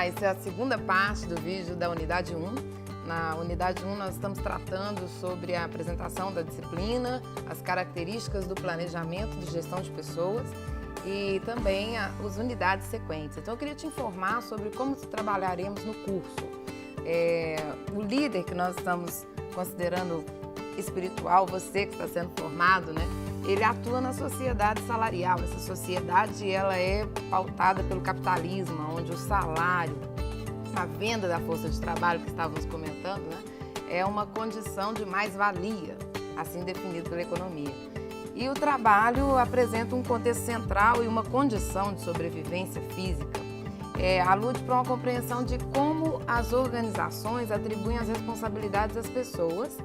essa é a segunda parte do vídeo da Unidade 1. Na Unidade 1 nós estamos tratando sobre a apresentação da disciplina, as características do planejamento de gestão de pessoas e também as unidades sequentes. Então eu queria te informar sobre como trabalharemos no curso. O líder que nós estamos considerando espiritual, você que está sendo formado, né? Ele atua na sociedade salarial. Essa sociedade ela é pautada pelo capitalismo, onde o salário, a venda da força de trabalho que estávamos comentando, né, é uma condição de mais-valia, assim definido pela economia. E o trabalho apresenta um contexto central e uma condição de sobrevivência física. Alude para uma compreensão de como as organizações atribuem as responsabilidades às pessoas,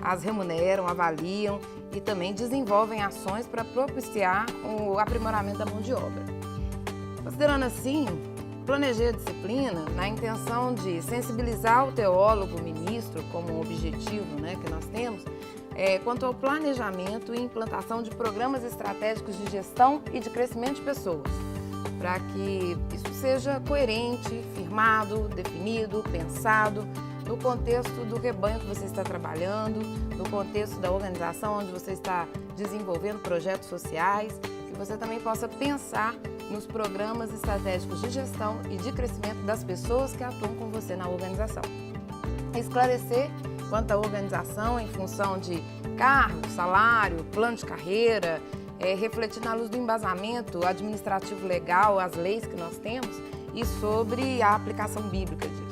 as remuneram, avaliam e também desenvolvem ações para propiciar o aprimoramento da mão de obra. Considerando assim, planejei a disciplina na intenção de sensibilizar o teólogo, o ministro, como um objetivo, né, que nós temos, quanto ao planejamento e implantação de programas estratégicos de gestão e de crescimento de pessoas, para que isso seja coerente, firmado, definido, pensado, no contexto do rebanho que você está trabalhando, no contexto da organização onde você está desenvolvendo projetos sociais, que você também possa pensar nos programas estratégicos de gestão e de crescimento das pessoas que atuam com você na organização. Esclarecer quanto à organização em função de cargo, salário, plano de carreira, refletir na luz do embasamento administrativo legal, as leis que nós temos e sobre a aplicação bíblica disso.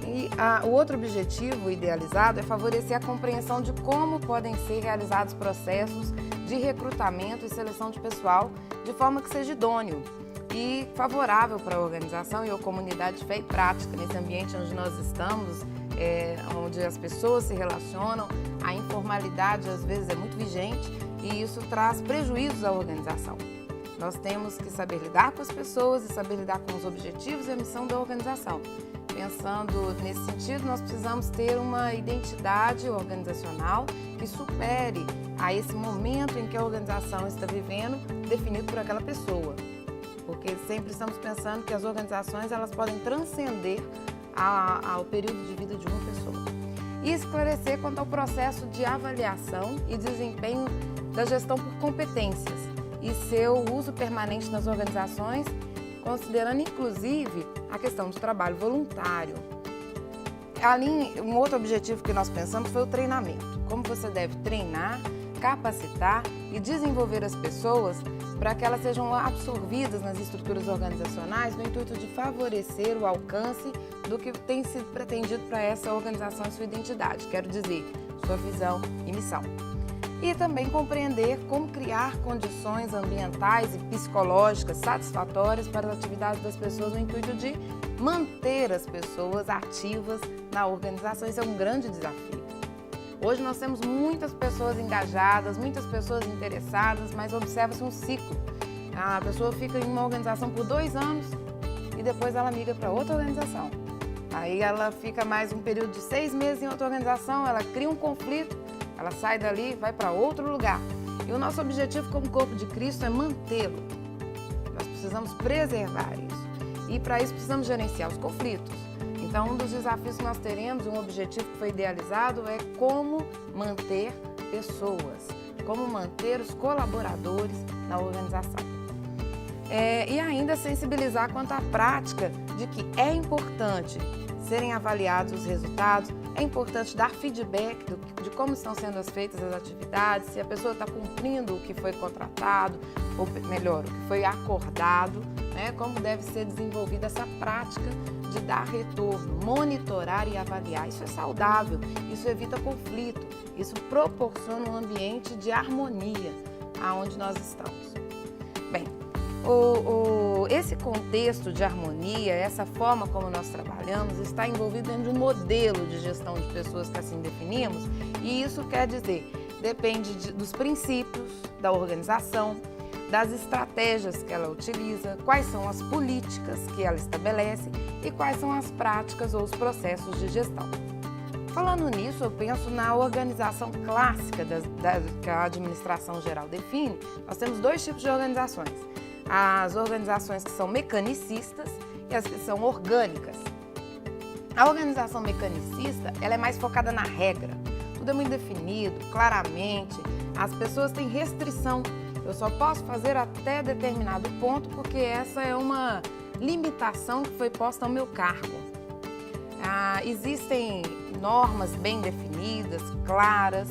E o outro objetivo idealizado é favorecer a compreensão de como podem ser realizados processos de recrutamento e seleção de pessoal de forma que seja idôneo e favorável para a organização e a comunidade de fé e prática, nesse ambiente onde nós estamos, onde as pessoas se relacionam, a informalidade às vezes é muito vigente e isso traz prejuízos à organização. Nós temos que saber lidar com as pessoas e saber lidar com os objetivos e a missão da organização. Pensando nesse sentido, nós precisamos ter uma identidade organizacional que supere a esse momento em que a organização está vivendo, definido por aquela pessoa. Porque sempre estamos pensando que as organizações elas podem transcender ao período de vida de uma pessoa. E esclarecer quanto ao processo de avaliação e desempenho da gestão por competências e seu uso permanente nas organizações, considerando inclusive a questão do trabalho voluntário. Ali, um outro objetivo que nós pensamos foi o treinamento. Como você deve treinar, capacitar e desenvolver as pessoas para que elas sejam absorvidas nas estruturas organizacionais no intuito de favorecer o alcance do que tem sido pretendido para essa organização e sua identidade, quero dizer, sua visão e missão. E também compreender como criar condições ambientais e psicológicas satisfatórias para as atividades das pessoas no intuito de manter as pessoas ativas na organização. Isso é um grande desafio. Hoje nós temos muitas pessoas engajadas, muitas pessoas interessadas, mas observa-se um ciclo. A pessoa fica em uma organização por 2 anos e depois ela migra para outra organização. Aí ela fica mais um período de 6 meses em outra organização, ela cria um conflito, ela sai dali e vai para outro lugar. E o nosso objetivo como corpo de Cristo é mantê-lo. Nós precisamos preservar isso. E para isso precisamos gerenciar os conflitos. Então, um dos desafios que nós teremos, um objetivo que foi idealizado é como manter pessoas, como manter os colaboradores na organização. E ainda sensibilizar quanto à prática de que é importante serem avaliados os resultados, é importante dar feedback de como estão sendo feitas as atividades, se a pessoa está cumprindo o que foi contratado, ou melhor, o que foi acordado, né, como deve ser desenvolvida essa prática de dar retorno, monitorar e avaliar. Isso é saudável, isso evita conflito, isso proporciona um ambiente de harmonia aonde nós estamos. Bem, esse contexto de harmonia, essa forma como nós trabalhamos, está envolvido dentro de um modelo de gestão de pessoas que assim definimos, e isso quer dizer, depende dos princípios da organização, das estratégias que ela utiliza, quais são as políticas que ela estabelece e quais são as práticas ou os processos de gestão. Falando nisso, eu penso na organização clássica que a administração geral define. Nós temos 2 tipos de organizações. As organizações que são mecanicistas e as que são orgânicas. A organização mecanicista, ela é mais focada na regra. Tudo é muito definido, claramente. As pessoas têm restrição. Eu só posso fazer até determinado ponto porque essa é uma limitação que foi posta ao meu cargo. Existem normas bem definidas, claras.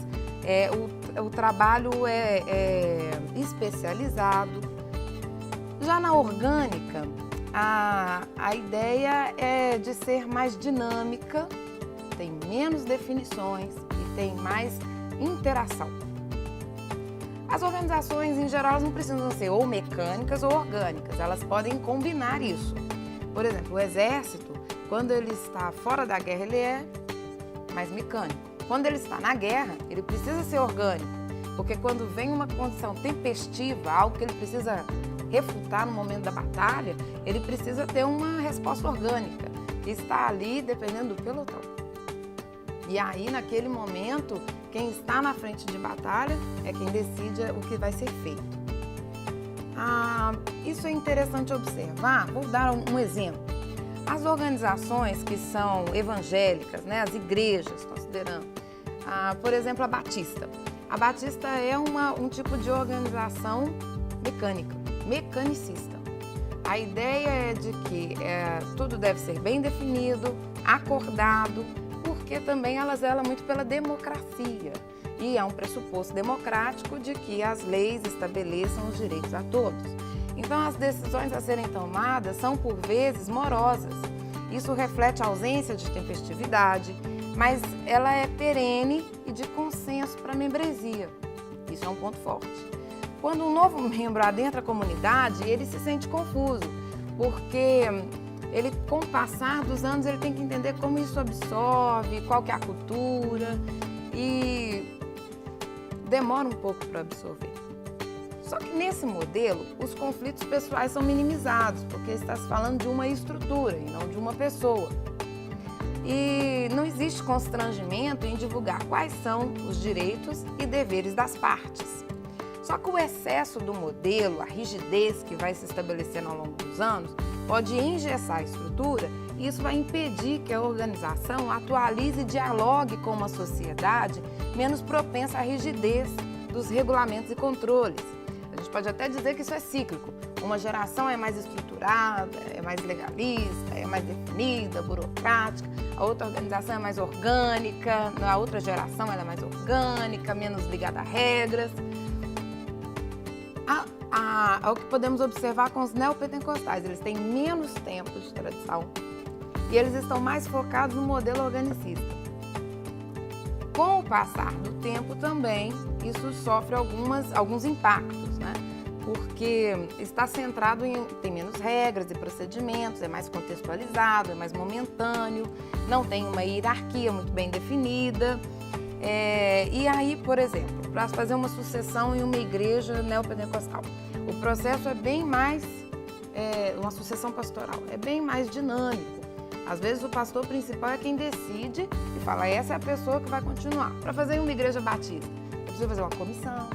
O trabalho é especializado. Já na orgânica, a ideia é de ser mais dinâmica, tem menos definições e tem mais interação. As organizações, em geral, não precisam ser ou mecânicas ou orgânicas, elas podem combinar isso. Por exemplo, o exército, quando ele está fora da guerra, ele é mais mecânico. Quando ele está na guerra, ele precisa ser orgânico, porque quando vem uma condição tempestiva, algo que ele precisa refutar no momento da batalha, ele precisa ter uma resposta orgânica, que está ali dependendo do pelotão. E aí, naquele momento, quem está na frente de batalha é quem decide o que vai ser feito. Isso é interessante observar. Vou dar um exemplo. As organizações que são evangélicas, né, as igrejas, considerando, por exemplo, a Batista. A Batista é um tipo de organização mecanicista. A ideia é de que tudo deve ser bem definido, acordado, porque também ela zela muito pela democracia. E é um pressuposto democrático de que as leis estabeleçam os direitos a todos. Então, as decisões a serem tomadas são, por vezes, morosas. Isso reflete a ausência de tempestividade, mas ela é perene e de consenso para a membresia. Isso é um ponto forte. Quando um novo membro adentra a comunidade, ele se sente confuso, porque ele, com o passar dos anos, ele tem que entender como isso absorve, qual que é a cultura, e demora um pouco para absorver. Só que nesse modelo, os conflitos pessoais são minimizados, porque está se falando de uma estrutura e não de uma pessoa. E não existe constrangimento em divulgar quais são os direitos e deveres das partes. Só que o excesso do modelo, a rigidez que vai se estabelecendo ao longo dos anos, pode engessar a estrutura e isso vai impedir que a organização atualize e dialogue com uma sociedade menos propensa à rigidez dos regulamentos e controles. A gente pode até dizer que isso é cíclico. Uma geração é mais estruturada, é mais legalista, é mais definida, burocrática. A outra organização é mais orgânica, a outra geração ela é mais orgânica, menos ligada a regras. O que podemos observar com os neopentecostais, eles têm menos tempo de tradição e eles estão mais focados no modelo organicista. Com o passar do tempo também, isso sofre alguns impactos, né? Porque está centrado tem menos regras e procedimentos, é mais contextualizado, é mais momentâneo, não tem uma hierarquia muito bem definida. E aí, por exemplo, para fazer uma sucessão em uma igreja neopentecostal, o processo é bem mais, uma sucessão pastoral, é bem mais dinâmico. Às vezes o pastor principal é quem decide e fala, essa é a pessoa que vai continuar. Para fazer uma igreja batista, é preciso fazer uma comissão,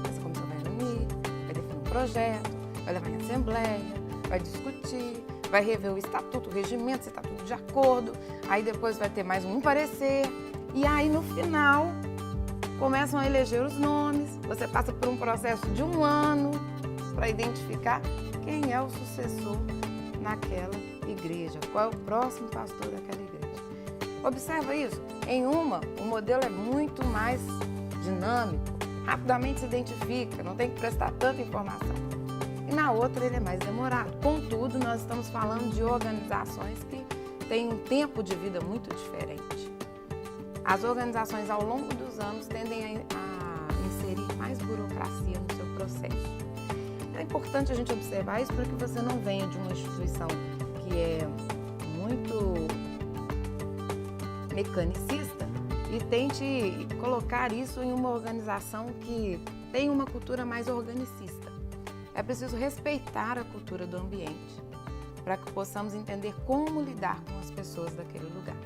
essa comissão vai reunir, vai definir um projeto, vai levar em assembleia, vai discutir, vai rever o estatuto, o regimento, se está tudo de acordo, aí depois vai ter mais um parecer, e aí no final começam a eleger os nomes, você passa por um processo de 1 ano para identificar quem é o sucessor naquela igreja, qual é o próximo pastor daquela igreja. Observa isso, em uma, o modelo é muito mais dinâmico, rapidamente se identifica, não tem que prestar tanta informação. E na outra ele é mais demorado. Contudo, nós estamos falando de organizações que têm um tempo de vida muito diferente. As organizações ao longo dos anos tendem a inserir mais burocracia no seu processo. É importante a gente observar isso para que você não venha de uma instituição que é muito mecanicista e tente colocar isso em uma organização que tem uma cultura mais organicista. É preciso respeitar a cultura do ambiente para que possamos entender como lidar com as pessoas daquele lugar.